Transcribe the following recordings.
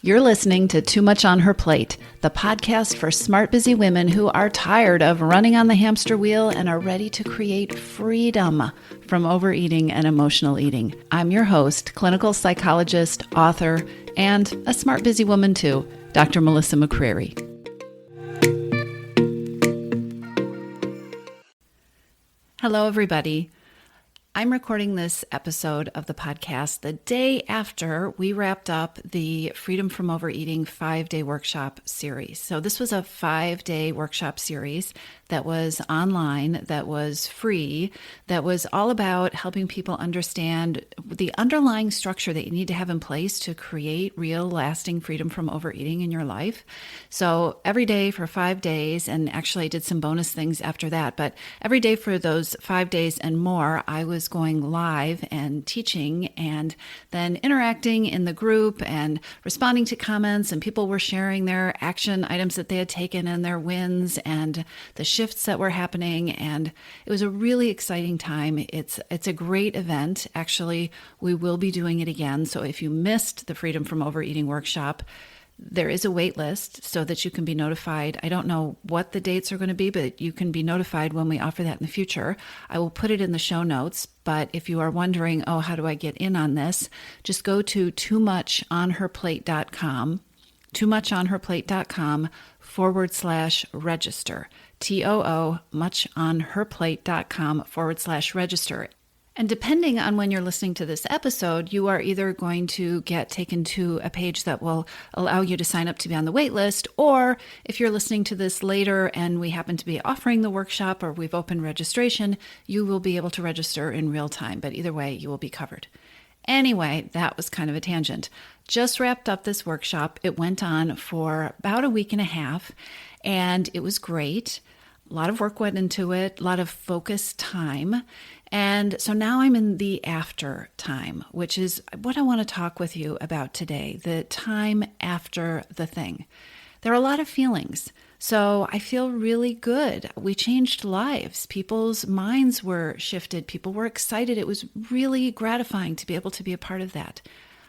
You're listening to Too Much on Her Plate, the podcast for smart, busy women who are tired of running on the hamster wheel and are ready to create freedom from overeating and emotional eating. I'm your host, clinical psychologist, author, and a smart, busy woman too, Dr. Melissa McCreary. Hello, everybody. I'm recording this episode of the podcast the day after we wrapped up the Freedom from Overeating 5-day workshop series. So this was a 5-day workshop series that was online, that was free, that was all about helping people understand the underlying structure that you need to have in place to create real, lasting freedom from overeating in your life. So every day for 5 days, and actually I did some bonus things after that, but every day for those 5 days and more, I was going live and teaching and then interacting in the group and responding to comments, and people were sharing their action items that they had taken and their wins and the shifts that were happening, and it was a really exciting time. It's a great event. Actually, we will be doing it again. So if you missed the Freedom from Overeating workshop, there is a wait list so that you can be notified. I don't know what the dates are going to be, but you can be notified when we offer that in the future. I will put it in the show notes, but if you are wondering, how do I get in on this? Just go to toomuchonherplate.com, toomuchonherplate.com/register. muchonherplate.com/register. And depending on when you're listening to this episode, you are either going to get taken to a page that will allow you to sign up to be on the wait list, or if you're listening to this later and we happen to be offering the workshop or we've opened registration, you will be able to register in real time. But either way, you will be covered. Anyway, that was kind of a tangent. Just wrapped up this workshop. It went on for about a week and a half, and it was great. A lot of work went into it, a lot of focused time. And so now I'm in the after time, which is what I want to talk with you about today, the time after the thing. There are a lot of feelings. So I feel really good. We changed lives. People's minds were shifted. People were excited. It was really gratifying to be able to be a part of that.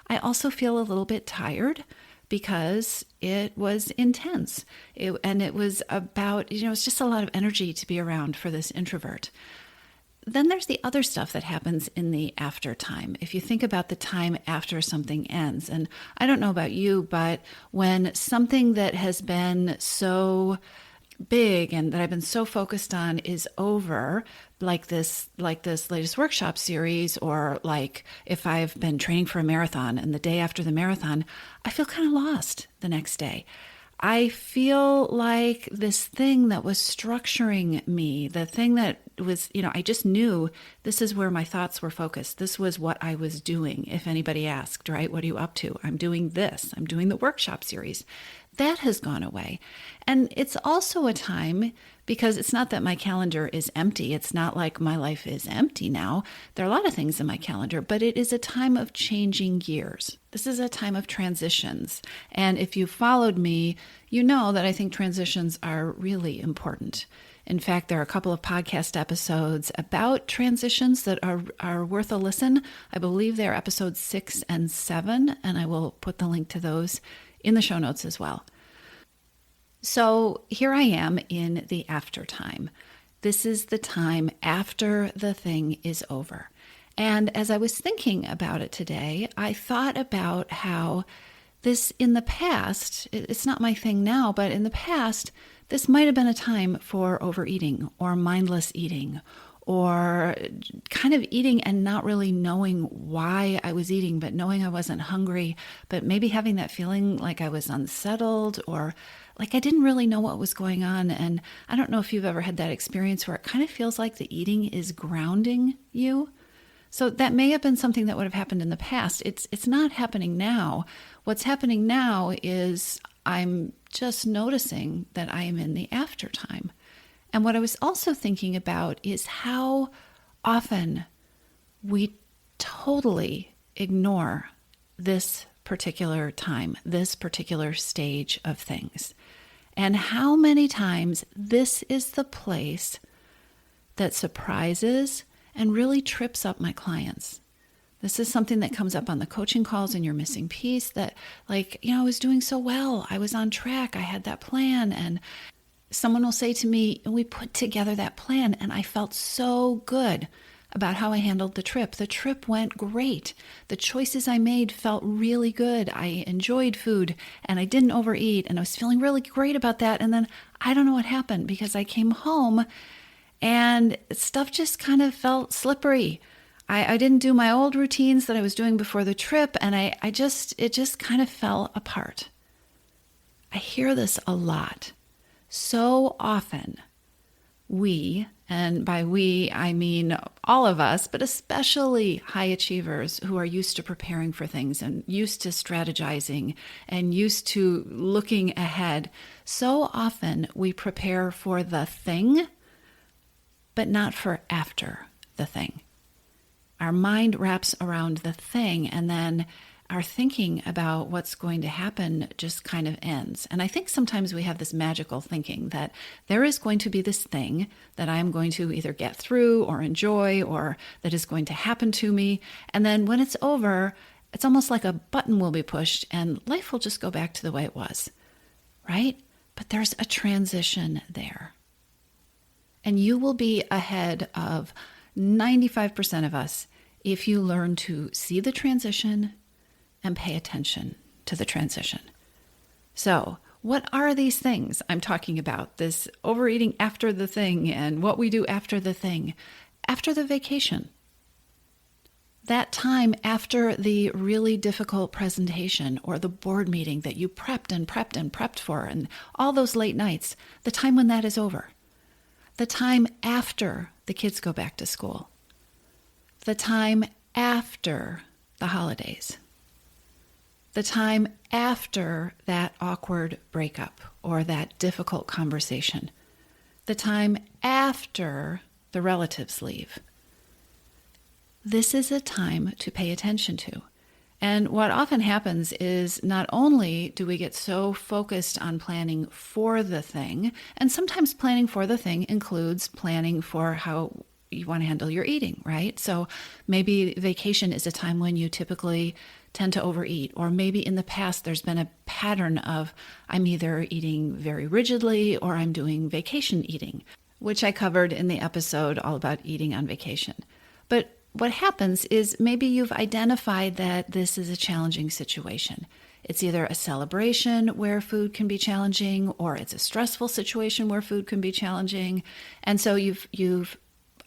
I also feel a little bit tired because it was intense. It was about, it's just a lot of energy to be around for this introvert. Then there's the other stuff that happens in the after time. If you think about the time after something ends, and I don't know about you, but when something that has been so big and that I've been so focused on is over, like this latest workshop series, or like if I've been training for a marathon and the day after the marathon, I feel kind of lost the next day. I feel like this thing that was structuring me, the thing that was, I just knew this is where my thoughts were focused. This was what I was doing. If anybody asked, right, what are you up to? I'm doing this. I'm doing the workshop series. That has gone away. And it's also a time, because it's not that my calendar is empty. It's not like my life is empty now. There are a lot of things in my calendar, but it is a time of changing gears. This is a time of transitions. And if you followed me, you know that I think transitions are really important. In fact, there are a couple of podcast episodes about transitions that are worth a listen. I believe they're episodes 6 and 7, and I will put the link to those in the show notes as well. So here I am in the after time. This is the time after the thing is over. And as I was thinking about it today, I thought about how this in the past, it's not my thing now, but in the past, this might have been a time for overeating or mindless eating, or kind of eating and not really knowing why I was eating, but knowing I wasn't hungry, but maybe having that feeling like I was unsettled, or like I didn't really know what was going on. And I don't know if you've ever had that experience where it kind of feels like the eating is grounding you. So that may have been something that would have happened in the past. It's not happening now. What's happening now is I'm just noticing that I am in the after time. And what I was also thinking about is how often we totally ignore this particular time, this particular stage of things. And how many times this is the place that surprises and really trips up my clients. This is something that comes up on the coaching calls and your missing piece that I was doing so well. I was on track. I had that plan. And someone will say to me, we put together that plan and I felt so good about how I handled the trip. The trip went great. The choices I made felt really good. I enjoyed food and I didn't overeat and I was feeling really great about that. And then I don't know what happened because I came home and stuff just kind of felt slippery. I didn't do my old routines that I was doing before the trip, and it just kind of fell apart. I hear this a lot. So often we, and by we I mean all of us, but especially high achievers who are used to preparing for things and used to strategizing and used to looking ahead, so often we prepare for the thing, but not for after the thing. Our mind wraps around the thing, and then our thinking about what's going to happen just kind of ends. And I think sometimes we have this magical thinking that there is going to be this thing that I'm going to either get through or enjoy or that is going to happen to me. And then when it's over, it's almost like a button will be pushed and life will just go back to the way it was, right? But there's a transition there. And you will be ahead of 95% of us if you learn to see the transition and pay attention to the transition. So, what are these things I'm talking about? This overeating after the thing and what we do after the thing, after the vacation. That time after the really difficult presentation or the board meeting that you prepped and prepped and prepped for, and all those late nights, the time when that is over. The time after the kids go back to school. The time after the holidays. The time after that awkward breakup or that difficult conversation. The time after the relatives leave. This is a time to pay attention to. And what often happens is not only do we get so focused on planning for the thing, and sometimes planning for the thing includes planning for how you want to handle your eating, right? So maybe vacation is a time when you typically tend to overeat, or maybe in the past there's been a pattern of I'm either eating very rigidly or I'm doing vacation eating, which I covered in the episode all about eating on vacation. But what happens is maybe you've identified that this is a challenging situation. It's either a celebration where food can be challenging, or it's a stressful situation where food can be challenging. And so you've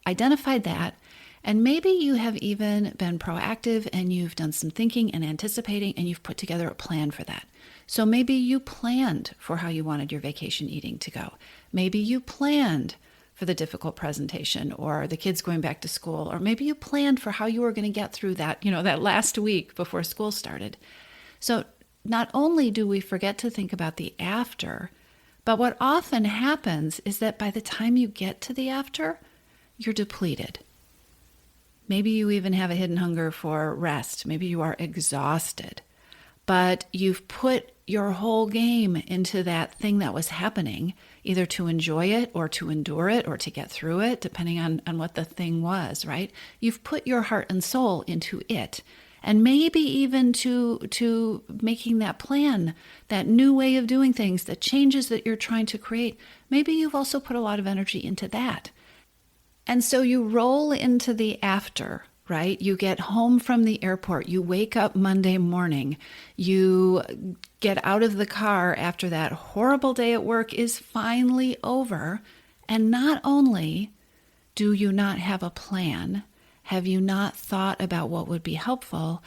identified that, and maybe you have even been proactive and you've done some thinking and anticipating, and you've put together a plan for that. So maybe you planned for how you wanted your vacation eating to go. Maybe you planned for the difficult presentation or the kids going back to school, or maybe you planned for how you were going to get through that, that last week before school started. So not only do we forget to think about the after, but what often happens is that by the time you get to the after, you're depleted. Maybe you even have a hidden hunger for rest. Maybe you are exhausted, but you've put your whole game into that thing that was happening, either to enjoy it or to endure it or to get through it, depending on what the thing was, right? You've put your heart and soul into it. And maybe even to making that plan, that new way of doing things, the changes that you're trying to create, maybe you've also put a lot of energy into that. And so you roll into the after, right? You get home from the airport, you wake up Monday morning, you get out of the car after that horrible day at work is finally over. And not only do you not have a plan, have you not thought about what would be helpful,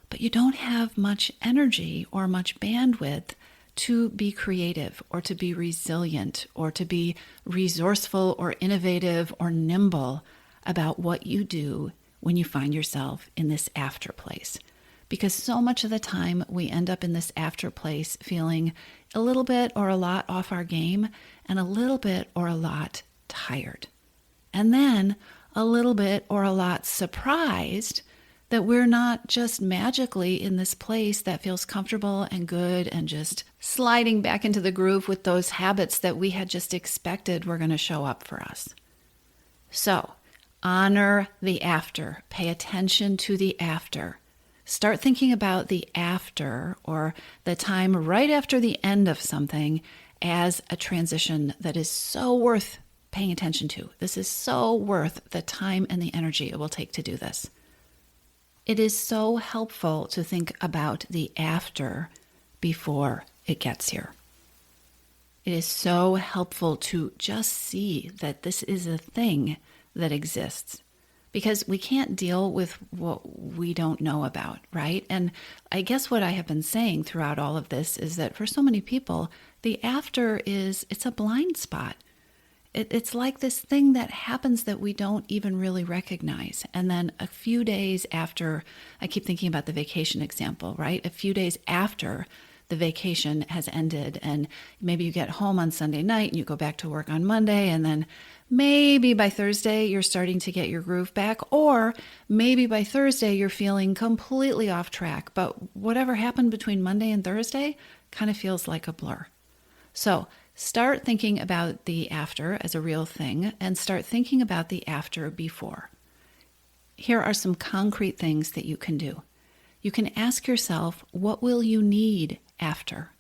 but you don't have much energy or much bandwidth to be creative or to be resilient or to be resourceful or innovative or nimble about what you do when you find yourself in this after place. Because so much of the time we end up in this after place feeling a little bit or a lot off our game and a little bit or a lot tired. And then a little bit or a lot surprised that we're not just magically in this place that feels comfortable and good and just sliding back into the groove with those habits that we had just expected were going to show up for us. So Honor the after. Pay attention to the after. Start thinking about the after, or the time right after the end of something, as a transition that is so worth paying attention to. This is so worth the time and the energy it will take to do this. It is so helpful to think about the after before it gets here. It is so helpful to just see that this is a thing that exists, because we can't deal with what we don't know about, right? And I guess what I have been saying throughout all of this is that for so many people, the after it's a blind spot. It's like this thing that happens that we don't even really recognize. And then a few days after, I keep thinking about the vacation example, right? A few days after the vacation has ended, and maybe you get home on Sunday night and you go back to work on Monday, and then maybe by Thursday you're starting to get your groove back, or maybe by Thursday you're feeling completely off track. But whatever happened between Monday and Thursday kind of feels like a blur. So start thinking about the after as a real thing, and start thinking about the after before. Here are some concrete things that you can do. You can ask yourself, what will you need after?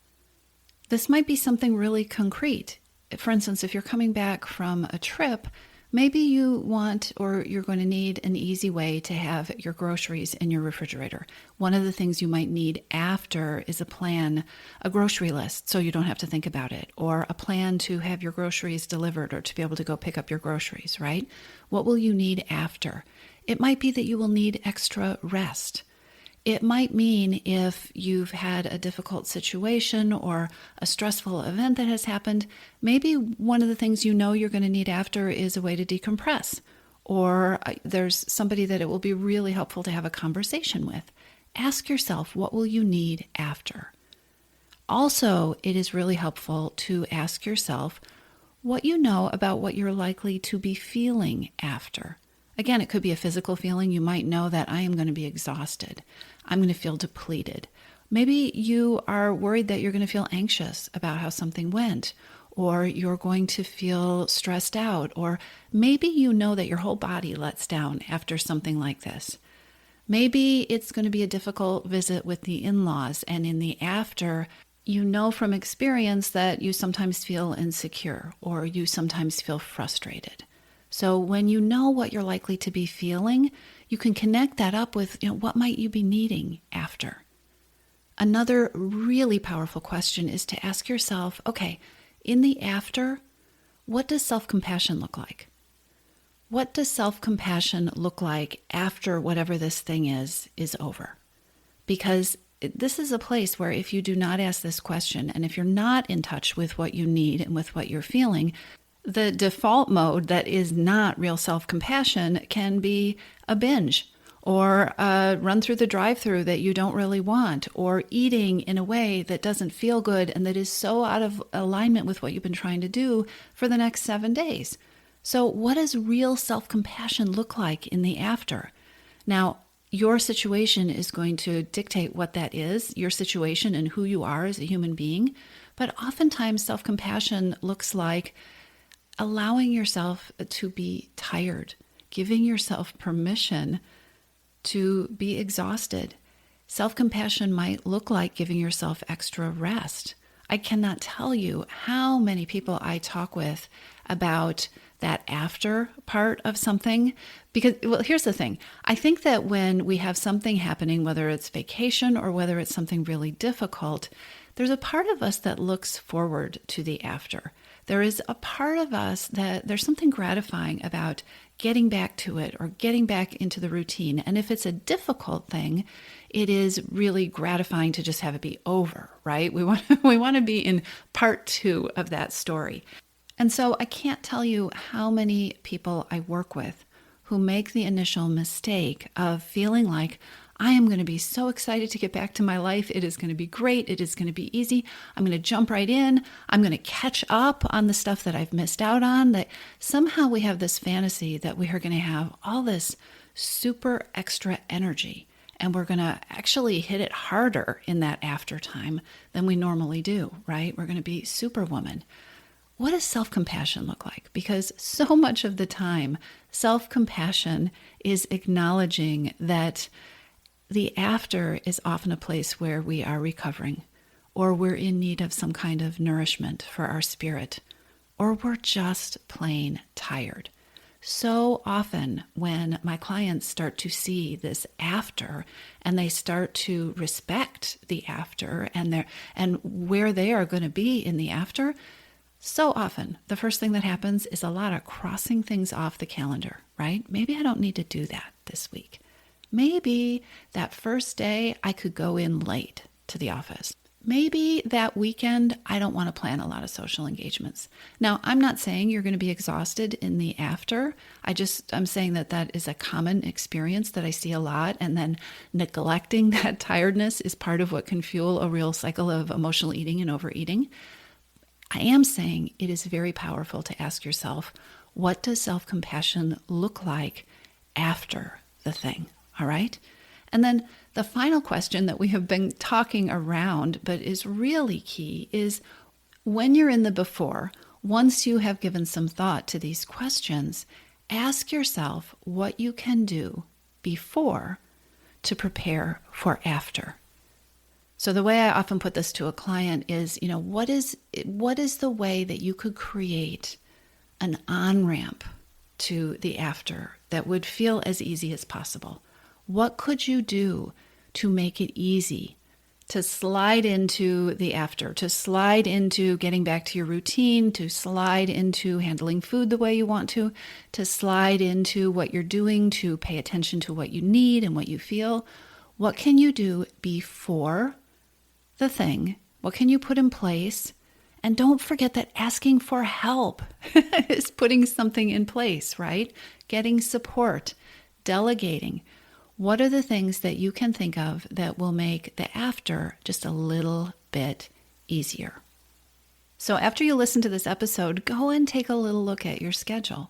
This might be something really concrete. For instance, if you're coming back from a trip, maybe you want, or you're going to need, an easy way to have your groceries in your refrigerator. One of the things you might need after is a grocery list, so you don't have to think about it, or a plan to have your groceries delivered, or to be able to go pick up your groceries, right? What will you need after? It might be that you will need extra rest. It might mean if you've had a difficult situation or a stressful event that has happened, maybe one of the things you know you're going to need after is a way to decompress, or there's somebody that it will be really helpful to have a conversation with. Ask yourself, what will you need after? Also, it is really helpful to ask yourself what you know about what you're likely to be feeling after. Again, it could be a physical feeling. You might know that I am going to be exhausted. I'm going to feel depleted. Maybe you are worried that you're going to feel anxious about how something went, or you're going to feel stressed out, or maybe you know that your whole body lets down after something like this. Maybe it's going to be a difficult visit with the in-laws, and in the after, you know from experience that you sometimes feel insecure, or you sometimes feel frustrated. So when you know what you're likely to be feeling, you can connect that up with, what might you be needing after? Another really powerful question is to ask yourself, okay, in the after, what does self-compassion look like? What does self-compassion look like after whatever this thing is over? Because this is a place where if you do not ask this question, and if you're not in touch with what you need and with what you're feeling, the default mode that is not real self-compassion can be a binge, or a run through the drive-thru that you don't really want, or eating in a way that doesn't feel good and that is so out of alignment with what you've been trying to do for the next 7 days. So what does real self-compassion look like in the after? Now, your situation is going to dictate what that is, your situation and who you are as a human being. But oftentimes self-compassion looks like allowing yourself to be tired, giving yourself permission to be exhausted. Self-compassion might look like giving yourself extra rest. I cannot tell you how many people I talk with about that after part of something. Because, well, here's the thing. I think that when we have something happening, whether it's vacation or whether it's something really difficult, there's a part of us that looks forward to the after. There is a part of us that there's something gratifying about getting back to it or getting back into the routine. And if it's a difficult thing, it is really gratifying to just have it be over, right? We want to be in part 2 of that story. And so I can't tell you how many people I work with who make the initial mistake of feeling like, I am going to be so excited to get back to my life. It is going to be great. It is going to be easy. I'm going to jump right in. I'm going to catch up on the stuff that I've missed out on. That somehow we have this fantasy that we are going to have all this super extra energy, and we're going to actually hit it harder in that after time than we normally do, right? We're going to be superwoman. what does self-compassion look like? Because so much of the time, self-compassion is acknowledging that the after is often a place where we are recovering, or we're in need of some kind of nourishment for our spirit, or we're just plain tired. So often when my clients start to see this after and they start to respect the after and where they are going to be in the after, so often the first thing that happens is a lot of crossing things off the calendar, right? Maybe I don't need to do that this week. Maybe that first day I could go in late to the office. Maybe that weekend, I don't want to plan a lot of social engagements. Now, I'm not saying you're going to be exhausted in the after. I'm saying that is a common experience that I see a lot. And then neglecting that tiredness is part of what can fuel a real cycle of emotional eating and overeating. I am saying it is very powerful to ask yourself, what does self-compassion look like after the thing? All right? And then the final question that we have been talking around, but is really key, is when you're in the before, once you have given some thought to these questions, ask yourself what you can do before to prepare for after. So the way I often put this to a client is, what is the way that you could create an on-ramp to the after that would feel as easy as possible? What could you do to make it easy to slide into the after, to slide into getting back to your routine, to slide into handling food the way you want to slide into what you're doing, to pay attention to what you need and what you feel? What can you do before the thing? What can you put in place? And don't forget that asking for help is putting something in place, right? Getting support, delegating. What are the things that you can think of that will make the after just a little bit easier? So after you listen to this episode, go and take a little look at your schedule.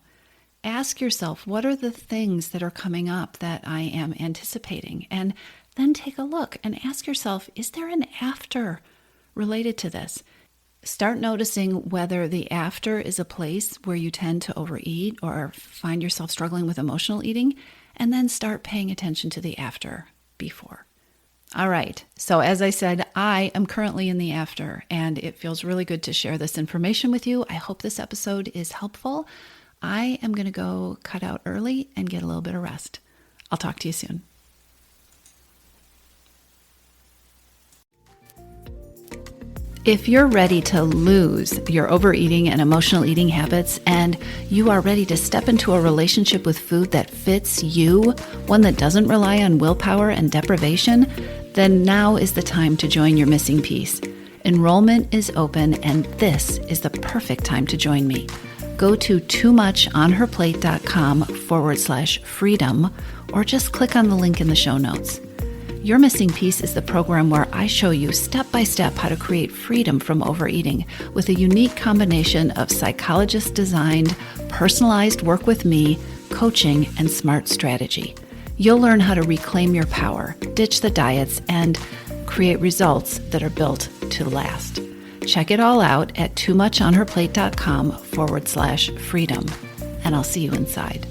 Ask yourself, what are the things that are coming up that I am anticipating? And then take a look and ask yourself, is there an after related to this? Start noticing whether the after is a place where you tend to overeat or find yourself struggling with emotional eating, and then start paying attention to the after before. All right, so as I said, I am currently in the after, and it feels really good to share this information with you. I hope this episode is helpful. I am going to go cut out early and get a little bit of rest. I'll talk to you soon. If you're ready to lose your overeating and emotional eating habits, and you are ready to step into a relationship with food that fits you, one that doesn't rely on willpower and deprivation, then now is the time to join your missing piece. Enrollment is open, and this is the perfect time to join me. Go to toomuchonherplate.com/freedom, or just click on the link in the show notes. Your Missing Piece is the program where I show you step-by-step how to create freedom from overeating with a unique combination of psychologist-designed, personalized work with me, coaching, and smart strategy. You'll learn how to reclaim your power, ditch the diets, and create results that are built to last. Check it all out at toomuchonherplate.com/freedom, and I'll see you inside.